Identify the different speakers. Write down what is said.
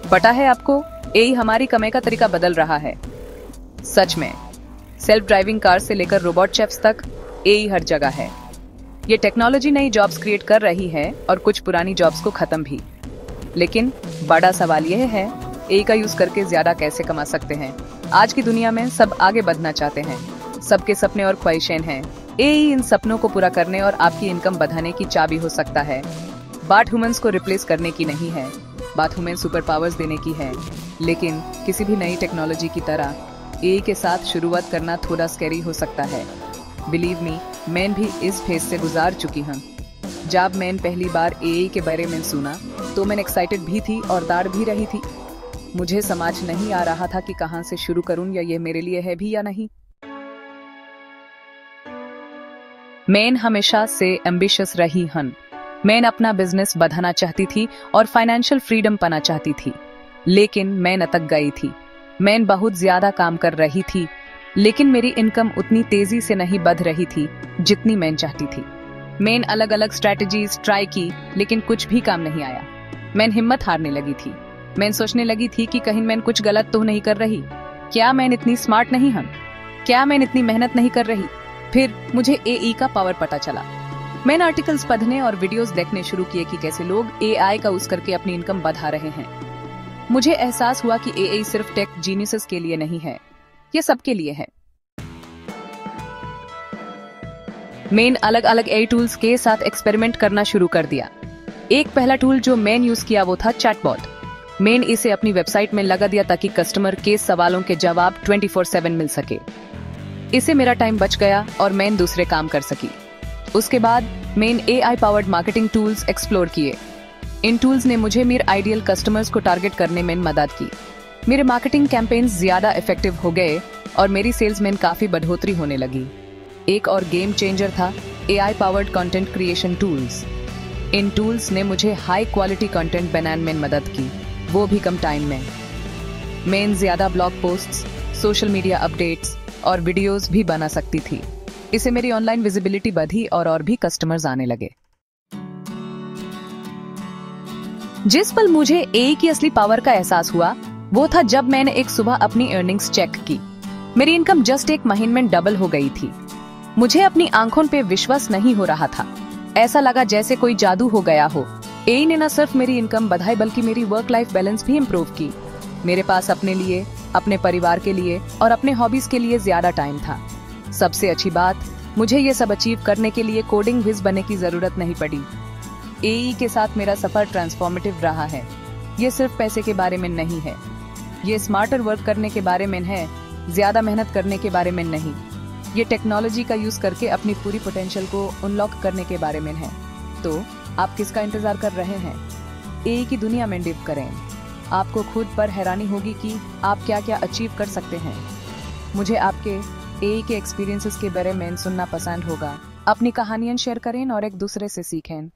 Speaker 1: पता है आपको, एआई हमारी कमाई का तरीका बदल रहा है। सच में, सेल्फ ड्राइविंग कार से लेकर रोबोट शेफ्स तक एआई हर जगह है। ये टेक्नोलॉजी नई जॉब्स क्रिएट कर रही है और कुछ पुरानी जॉब्स को खत्म भी। लेकिन बड़ा सवाल यह है, एआई का यूज करके ज्यादा कैसे कमा सकते हैं। आज की दुनिया में सब आगे बढ़ना चाहते हैं, सबके सपने और ख्वाहिशें हैं। एआई इन सपनों को पूरा करने और आपकी इनकम बढ़ाने की चाबी हो सकता है। बात ह्यूमंस को रिप्लेस करने की नहीं है, बात ह्यूमन सुपर पावर्स देने की है। लेकिन किसी भी नई टेक्नोलॉजी की तरह एआई के साथ शुरुआत करना थोड़ा स्कैरी हो सकता है। बिलीव मी, मैं भी इस फेज से गुजार चुकी हूँ। जब मैंने पहली बार एआई के बारे में सुना तो मैं एक्साइटेड भी थी और डर भी रही थी। मुझे समझ नहीं आ रहा था कि कहाँ से शुरू करूं या ये मेरे लिए है भी या नहीं। मैं हमेशा से एम्बिशियस रही हूं। मैं अपना बिजनेस बढ़ाना चाहती थी और फाइनेंशियल फ्रीडम पाना चाहती थी, लेकिन मैं अटक गई थी। मैं बहुत ज्यादा काम कर रही थी, लेकिन मेरी इनकम उतनी तेजी से नहीं बढ़ रही थी जितनी मैं चाहती थी। मैं अलग अलग स्ट्रैटेजीज ट्राई की, लेकिन कुछ भी काम नहीं आया। मैं हिम्मत हारने लगी थी। मैं सोचने लगी थी कि कहीं मैं कुछ गलत तो नहीं कर रही। क्या मैं इतनी स्मार्ट नहीं हूँ? क्या मैं इतनी मेहनत नहीं कर रही? फिर मुझे एआई का पावर पता चला। मैंने आर्टिकल्स पढ़ने और वीडियोस देखने शुरू किए कि कैसे लोग एआई का यूज करके अपनी इनकम बढ़ा रहे हैं। मुझे एहसास हुआ कि एआई सिर्फ टेक जीनियसेस के लिए नहीं है, ये सबके लिए है। मैंने अलग अलग एआई टूल्स के साथ एक्सपेरिमेंट करना शुरू कर दिया। एक पहला टूल जो मैंने यूज किया वो था चैटबॉट। मैंने इसे अपनी वेबसाइट में लगा दिया ताकि कस्टमर के सवालों के जवाब 24/7 मिल सके। इससे मेरा टाइम बच गया और मैं दूसरे काम कर सकी। उसके बाद मैंने AI powered marketing tools explore किए। इन टूल्स ने मुझे मेरे आइडियल कस्टमर्स को टारगेट करने में मदद की। मेरे मार्केटिंग कैंपेन्स ज्यादा इफेक्टिव हो गए और मेरी सेल्स में काफी बढ़ोतरी होने लगी। एक और गेम चेंजर था AI powered content creation tools. इन टूल्स ने मुझे हाई क्वालिटी कंटेंट बनाने में मदद की, वो भी कम टाइम में। मैं ज्यादा blog posts, social media updates और वीडियोस भी बना सकती थी। इससे मेरी ऑनलाइन विजिबिलिटी बढ़ी और भी कस्टमर्स आने लगे। जिस पल मुझे एआई की असली पावर का एहसास हुआ वो था जब मैंने एक सुबह अपनी अर्निंग्स चेक की। मेरी इनकम जस्ट एक महीने में डबल हो गई थी। मुझे अपनी आंखों पे विश्वास नहीं हो रहा था। ऐसा लगा जैसे कोई जादू हो गया हो। एआई ने न सिर्फ मेरी इनकम बढ़ाई बल्कि मेरी वर्क लाइफ बैलेंस भी इम्प्रूव की। मेरे पास अपने लिए, अपने परिवार के लिए और अपने हॉबीज के लिए ज्यादा टाइम था। सबसे अच्छी बात, मुझे ये सब अचीव करने के लिए कोडिंग विज बनने की जरूरत नहीं पड़ी। एआई के साथ मेरा सफर ट्रांसफॉर्मेटिव रहा है। ये सिर्फ पैसे के बारे में नहीं है, ये स्मार्टर वर्क करने के बारे में है, ज्यादा मेहनत करने के बारे में नहीं। ये टेक्नोलॉजी का यूज करके अपनी पूरी पोटेंशियल को अनलॉक करने के बारे में है। तो आप किसका इंतजार कर रहे हैं? एआई की दुनिया में डिप करें। आपको खुद पर हैरानी होगी कि आप क्या क्या अचीव कर सकते हैं। मुझे आपके एआई के एक्सपीरियंसेस के बारे में सुनना पसंद होगा। अपनी कहानियां शेयर करें और एक दूसरे से सीखें।